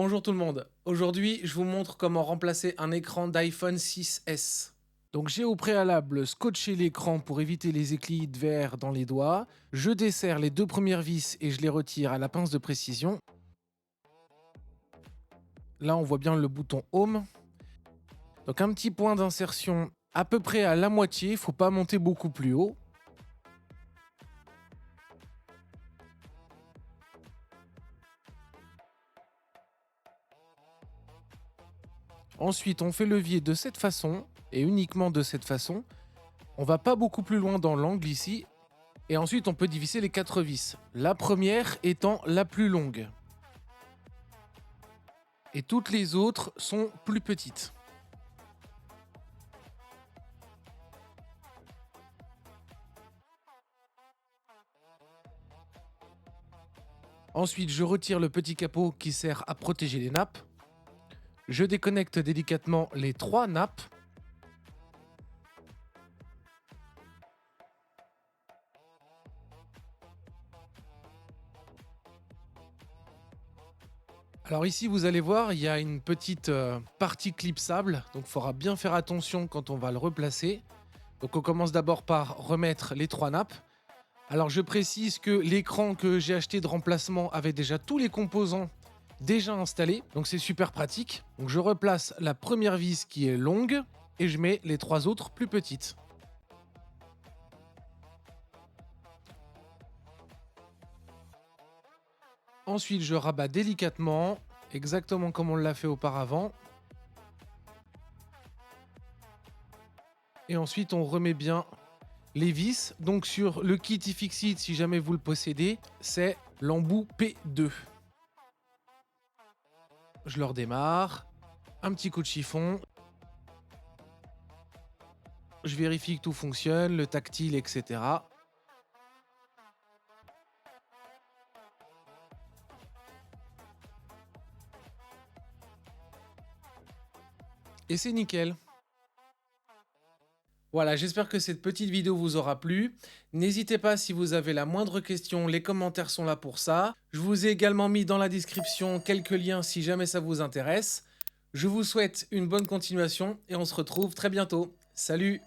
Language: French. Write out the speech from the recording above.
Bonjour tout le monde. Aujourd'hui, je vous montre comment remplacer un écran d'iPhone 6S. Donc j'ai au préalable scotché l'écran pour éviter les éclats de verre dans les doigts. Je desserre les deux premières vis et je les retire à la pince de précision. Là, on voit bien le bouton Home. Donc un petit point d'insertion à peu près à la moitié, il ne faut pas monter beaucoup plus haut. Ensuite, on fait levier de cette façon et uniquement de cette façon. On va pas beaucoup plus loin dans l'angle ici. Et ensuite, on peut diviser les 4 vis. La première étant la plus longue. Et toutes les autres sont plus petites. Ensuite, je retire le petit capot qui sert à protéger les nappes. Je déconnecte délicatement les 3 nappes. Alors ici, vous allez voir, il y a une petite partie clipsable. Donc il faudra bien faire attention quand on va le replacer. Donc on commence d'abord par remettre les 3 nappes. Alors je précise que l'écran que j'ai acheté de remplacement avait déjà tous les composants déjà installés. Donc c'est super pratique. Donc je replace la première vis qui est longue et je mets les 3 autres plus petites. Ensuite, je rabats délicatement, exactement comme on l'a fait auparavant. Et ensuite, on remet bien les vis. Donc sur le kit iFixit, si jamais vous le possédez, c'est l'embout P2. Je le redémarre. Un petit coup de chiffon. Je vérifie que tout fonctionne, le tactile, etc. Et c'est nickel. Voilà, j'espère que cette petite vidéo vous aura plu. N'hésitez pas si vous avez la moindre question, les commentaires sont là pour ça. Je vous ai également mis dans la description quelques liens si jamais ça vous intéresse. Je vous souhaite une bonne continuation et on se retrouve très bientôt. Salut!